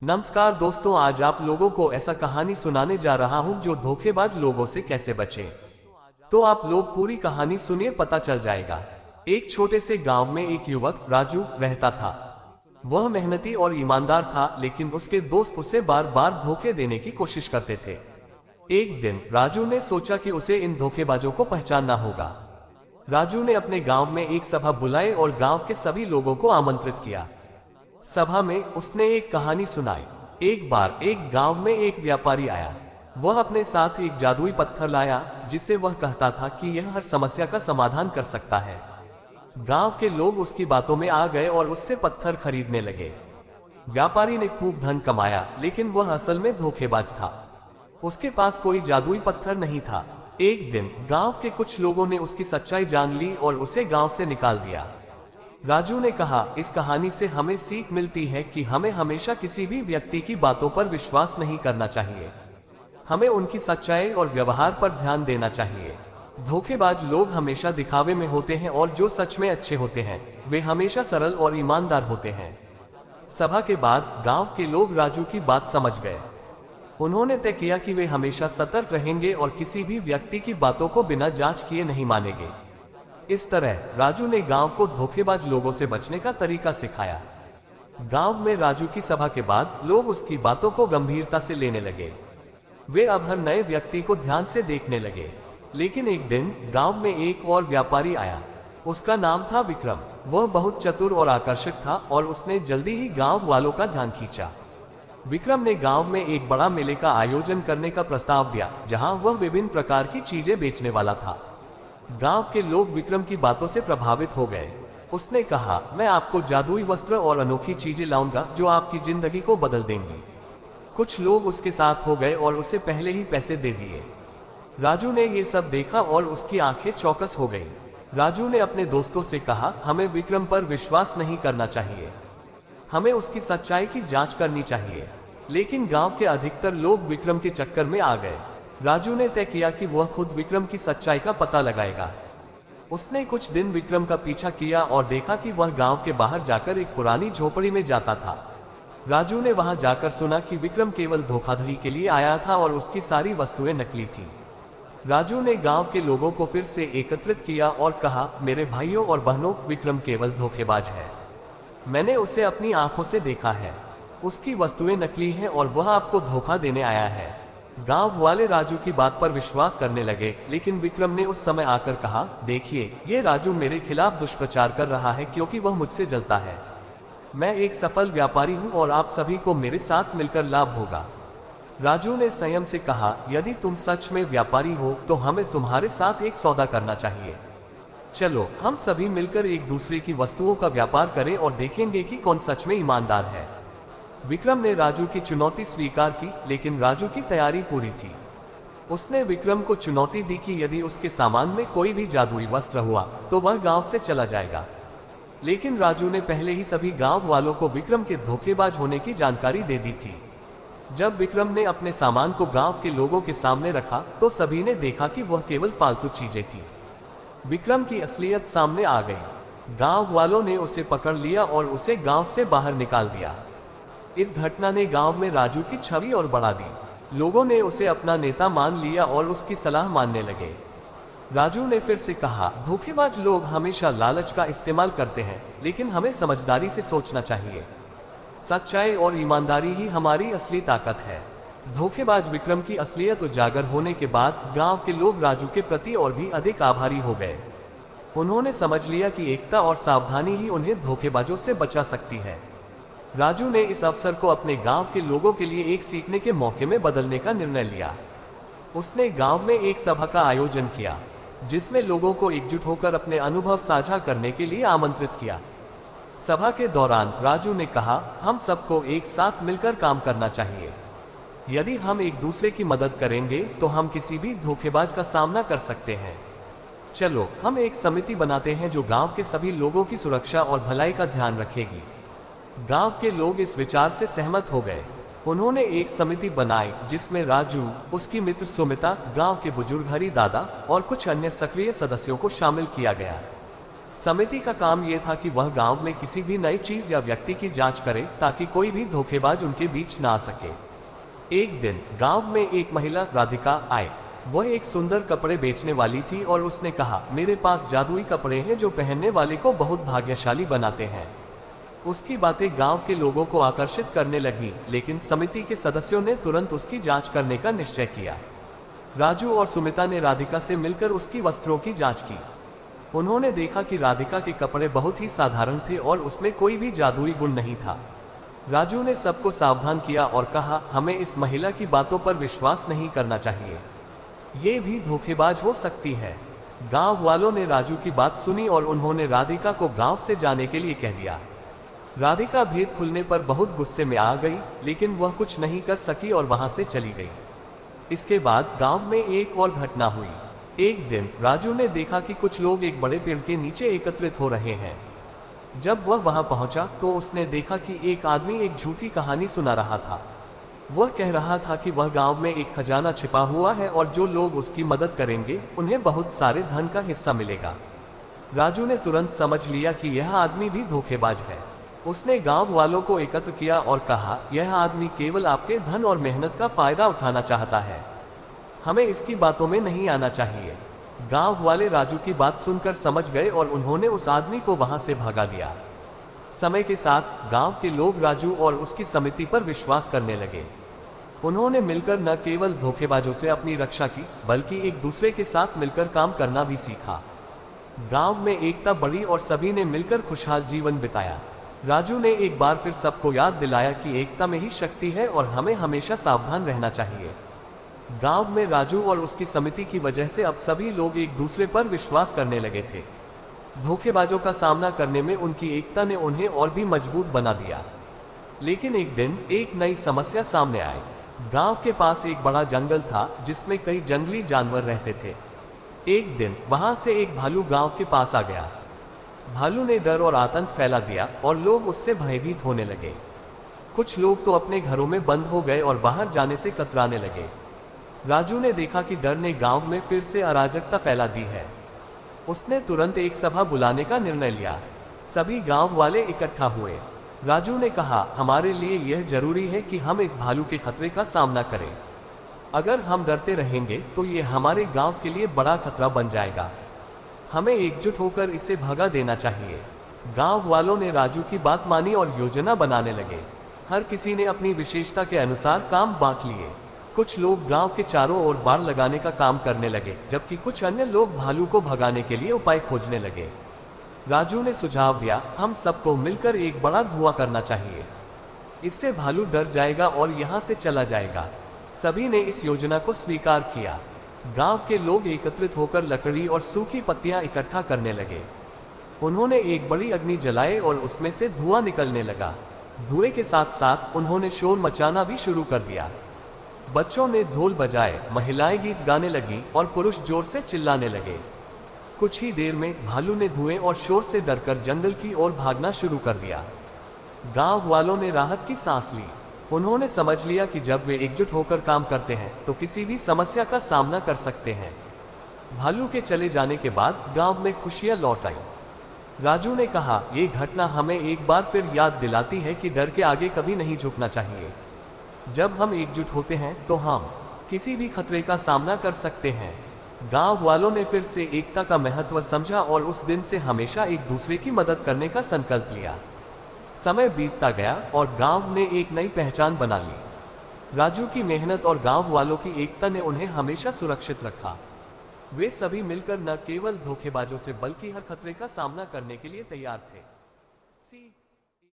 नमस्कार दोस्तों, आज आप लोगों को ऐसा कहानी सुनाने जा रहा हूं जो धोखेबाज लोगों से कैसे बचें। तो आप लोग पूरी कहानी सुनिए, पता चल जाएगा। एक छोटे से गांव में एक युवक राजू रहता था। वह मेहनती और ईमानदार था, लेकिन उसके दोस्त उसे बार बार धोखे देने की कोशिश करते थे। एक दिन राजू ने सोचा कि उसे इन धोखेबाजों को पहचानना होगा। राजू ने अपने गांव में एक सभा बुलाई और गांव के सभी लोगों को आमंत्रित किया। सभा में उसने एक कहानी सुनाई। एक बार एक गांव में एक व्यापारी आया। वह अपने साथ एक जादुई पत्थर लाया, जिसे वह कहता था कि यह हर समस्या का समाधान कर सकता है। गांव के लोग उसकी बातों में आ गए और उससे पत्थर खरीदने लगे। व्यापारी ने खूब धन कमाया, लेकिन वह असल में धोखेबाज था। उसके पास कोई जादुई पत्थर नहीं था। एक दिन गांव के कुछ लोगों ने उसकी सच्चाई जान ली और उसे गांव से निकाल दिया। राजू ने कहा, इस कहानी से हमें सीख मिलती है कि हमें हमेशा किसी भी व्यक्ति की बातों पर विश्वास नहीं करना चाहिए। हमें उनकी सच्चाई और व्यवहार पर ध्यान देना चाहिए। धोखेबाज लोग हमेशा दिखावे में होते हैं और जो सच में अच्छे होते हैं वे हमेशा सरल और ईमानदार होते हैं। सभा के बाद गांव के लोग राजू की बात समझ गए। उन्होंने तय किया कि वे हमेशा सतर्क रहेंगे और किसी भी व्यक्ति की बातों को बिना जांच किए नहीं मानेंगे। इस तरह राजू ने गांव को धोखेबाज लोगों से बचने का तरीका सिखाया। गांव में राजू की सभा के बाद लोग उसकी बातों को गंभीरता से लेने लगे। वे अब हर नए व्यक्ति को ध्यान से देखने लगे। लेकिन एक दिन गांव में एक और व्यापारी आया। उसका नाम था विक्रम। वह बहुत चतुर और आकर्षक था और उसने जल्दी ही गांव वालों का ध्यान खींचा। विक्रम ने गांव में एक बड़ा मेले का आयोजन करने का प्रस्ताव दिया, जहां वह विभिन्न प्रकार की चीजें बेचने वाला था। गांव के लोग विक्रम की बातों से प्रभावित हो गए। उसने कहा, मैं आपको जादुई वस्त्र और अनोखी चीजें लाऊंगा जो आपकी जिंदगी को बदल देंगी। कुछ लोग उसके साथ हो गए और उसे पहले ही पैसे दे दिए। राजू ने ये सब देखा और उसकी आंखें चौकस हो गईं। राजू ने अपने दोस्तों से कहा, हमें विक्रम पर विश्वास नहीं करना चाहिए। हमें उसकी सच्चाई की जांच करनी चाहिए। लेकिन गांव के अधिकतर लोग विक्रम के चक्कर में आ गए। राजू ने तय किया कि वह खुद विक्रम की सच्चाई का पता लगाएगा। उसने कुछ दिन विक्रम का पीछा किया और देखा कि वह गांव के बाहर जाकर एक पुरानी झोपड़ी में जाता था। राजू ने वहां जाकर सुना कि विक्रम केवल धोखाधड़ी के लिए आया था और उसकी सारी वस्तुएं नकली थीं। राजू ने गांव के लोगों को फिर से एकत्रित किया और कहा, मेरे भाइयों और बहनों, विक्रम केवल धोखेबाज है। मैंने उसे अपनी आंखों से देखा है। उसकी वस्तुएं नकली हैं और वह आपको धोखा देने आया है। गांव वाले राजू की बात पर विश्वास करने लगे, लेकिन विक्रम ने उस समय आकर कहा, देखिए, ये राजू मेरे खिलाफ दुष्प्रचार कर रहा है क्योंकि वह मुझसे जलता है। मैं एक सफल व्यापारी हूं और आप सभी को मेरे साथ मिलकर लाभ होगा। राजू ने संयम से कहा, यदि तुम सच में व्यापारी हो तो हमें तुम्हारे साथ एक सौदा करना चाहिए। चलो हम सभी मिलकर एक दूसरे की वस्तुओं का व्यापार करें और देखेंगे कि कौन सच में ईमानदार है। विक्रम ने राजू की चुनौती स्वीकार की, लेकिन राजू की तैयारी पूरी थी। उसने विक्रम को चुनौती दी कि यदि उसके सामान में कोई भी जादुई वस्त्र हुआ तो वह गांव से चला जाएगा। लेकिन राजू ने पहले ही सभी गांव वालों को विक्रम के धोखेबाज होने की जानकारी दे दी थी। जब विक्रम ने अपने सामान को गांव के लोगों के सामने रखा तो सभी ने देखा कि वह केवल फालतू चीजें थी। विक्रम की असलियत सामने आ गई। गांव वालों ने उसे पकड़ लिया और उसे गांव से बाहर निकाल दिया। इस घटना ने गांव में राजू की छवि और बढ़ा दी। लोगों ने उसे अपना नेता मान लिया और उसकी सलाह मानने लगे। राजू ने फिर से कहा, धोखेबाज लोग हमेशा लालच का इस्तेमाल करते हैं, लेकिन हमें समझदारी से सोचना चाहिए। सच्चाई और ईमानदारी ही हमारी असली ताकत है। धोखेबाज विक्रम की असलियत उजागर होने के बाद गांव के लोग राजू के प्रति और भी अधिक आभारी हो गए। उन्होंने समझ लिया कि एकता और सावधानी ही उन्हें धोखेबाजों से बचा सकती है। राजू ने इस अवसर को अपने गांव के लोगों के लिए एक सीखने के मौके में बदलने का निर्णय लिया। उसने गांव में एक सभा का आयोजन किया, जिसमें लोगों को एकजुट होकर अपने अनुभव साझा करने के लिए आमंत्रित किया। सभा के दौरान राजू ने कहा, हम सबको एक साथ मिलकर काम करना चाहिए। यदि हम एक दूसरे की मदद करेंगे तो हम किसी भी धोखेबाज का सामना कर सकते हैं। चलो हम एक समिति बनाते हैं जो गांव के सभी लोगों की सुरक्षा और भलाई का ध्यान रखेगी। गांव के लोग इस विचार से सहमत हो गए। उन्होंने एक समिति बनाई जिसमें राजू, उसकी मित्र सुमिता, गांव के बुजुर्ग हरि दादा और कुछ अन्य सक्रिय सदस्यों को शामिल किया गया। समिति का काम यह था कि वह गांव में किसी भी नई चीज या व्यक्ति की जांच करे ताकि कोई भी धोखेबाज उनके बीच ना आ सके। एक दिन गांव में एक महिला राधिका आई। वह एक सुंदर कपड़े बेचने वाली थी और उसने कहा, मेरे पास जादुई कपड़े हैं जो पहनने वाले को बहुत भाग्यशाली बनाते हैं। उसकी बातें गांव के लोगों को आकर्षित करने लगी, लेकिन समिति के सदस्यों ने तुरंत उसकी जांच करने का निश्चय किया। राजू और सुमिता ने राधिका से मिलकर उसकी वस्त्रों की जांच की। उन्होंने देखा कि राधिका के कपड़े बहुत ही साधारण थे और उसमें कोई भी जादुई गुण नहीं था। राजू ने सबको सावधान किया और कहा, हमें इस महिला की बातों पर विश्वास नहीं करना चाहिए, ये भी धोखेबाज हो सकती है। गांव वालों ने राजू की बात सुनी और उन्होंने राधिका को गांव से जाने के लिए कह दिया। राधिका भेद खुलने पर बहुत गुस्से में आ गई, लेकिन वह कुछ नहीं कर सकी और वहां से चली गई। इसके बाद गांव में एक और घटना हुई। एक दिन राजू ने देखा कि कुछ लोग एक बड़े पेड़ के नीचे एकत्रित हो रहे हैं। जब वह वहां पहुंचा तो उसने देखा कि एक आदमी एक झूठी कहानी सुना रहा था। वह कह रहा था कि वह गांव में एक खजाना छिपा हुआ है और जो लोग उसकी मदद करेंगे उन्हें बहुत सारे धन का हिस्सा मिलेगा। राजू ने तुरंत समझ लिया कि यह आदमी भी धोखेबाज है। उसने गांव वालों को एकत्र किया और कहा, यह आदमी केवल आपके धन और मेहनत का फायदा उठाना चाहता है, हमें इसकी बातों में नहीं आना चाहिए। गांव वाले राजू की बात सुनकर समझ गए और उन्होंने उस आदमी को वहां से भगा दिया। समय के साथ गांव के लोग राजू और उसकी समिति पर विश्वास करने लगे। उन्होंने मिलकर न केवल धोखेबाजों से अपनी रक्षा की, बल्कि एक दूसरे के साथ मिलकर काम करना भी सीखा। गांव में एकता बढ़ी और सभी ने मिलकर खुशहाल जीवन बिताया। राजू ने एक बार फिर सबको याद दिलाया कि एकता में ही शक्ति है और हमें हमेशा सावधान रहना चाहिए। गांव में राजू और उसकी समिति की वजह से अब सभी लोग एक दूसरे पर विश्वास करने लगे थे। धोखेबाजों का सामना करने में उनकी एकता ने उन्हें और भी मजबूत बना दिया। लेकिन एक दिन एक नई समस्या सामने आई। गांव के पास एक बड़ा जंगल था जिसमें कई जंगली जानवर रहते थे। एक दिन वहां से एक भालू गांव के पास आ गया। भालू ने डर और आतंक फैला दिया और लोग उससे भयभीत होने लगे। कुछ लोग तो अपने घरों में बंद हो गए और बाहर जाने से कतराने लगे। राजू ने देखा कि डर ने गांव में फिर से अराजकता फैला दी है। उसने तुरंत एक सभा बुलाने का निर्णय लिया। सभी गांव वाले इकट्ठा हुए। राजू ने कहा, हमारे लिए यह जरूरी है कि हम इस भालू के खतरे का सामना करें। अगर हम डरते रहेंगे तो ये हमारे गांव के लिए बड़ा खतरा बन जाएगा। हमें एकजुट होकर इसे भगा देना चाहिए। गांव वालों ने राजू की बात मानी और योजना बनाने लगे। हर किसी ने अपनी विशेषता के अनुसार काम बांट लिए। कुछ लोग गांव के चारों ओर बाड़ लगाने का काम करने लगे, जबकि कुछ अन्य लोग भालू को भगाने के लिए उपाय खोजने लगे। राजू ने सुझाव दिया, हम सबको मिलकर एक बड़ा धुआं करना चाहिए। इससे भालू डर जाएगा और यहाँ से चला जाएगा। सभी ने इस योजना को स्वीकार किया। गांव के लोग एकत्रित होकर लकड़ी और सूखी पत्तियां इकट्ठा करने लगे। उन्होंने एक बड़ी अग्नि जलाई और उसमें से धुआं निकलने लगा। धुएं के साथ साथ उन्होंने शोर मचाना भी शुरू कर दिया। बच्चों ने ढोल बजाए, महिलाएं गीत गाने लगी और पुरुष जोर से चिल्लाने लगे। कुछ ही देर में भालू ने धुएं और शोर से डरकर जंगल की ओर भागना शुरू कर दिया। गांव वालों ने राहत की सांस ली। उन्होंने समझ लिया कि जब वे एकजुट होकर काम करते हैं तो किसी भी समस्या का सामना कर सकते हैं। भालू के चले जाने के बाद गांव में खुशियां लौट आईं। राजू ने कहा, ये घटना हमें एक बार फिर याद दिलाती है कि डर के आगे कभी नहीं झुकना चाहिए। जब हम एकजुट होते हैं तो हम किसी भी खतरे का सामना कर सकते हैं। गांव वालों ने फिर से एकता का महत्व समझा और उस दिन से हमेशा एक दूसरे की मदद करने का संकल्प लिया। समय बीतता गया और गांव ने एक नई पहचान बना ली। राजू की मेहनत और गांव वालों की एकता ने उन्हें हमेशा सुरक्षित रखा। वे सभी मिलकर न केवल धोखेबाजों से बल्कि हर खतरे का सामना करने के लिए तैयार थे।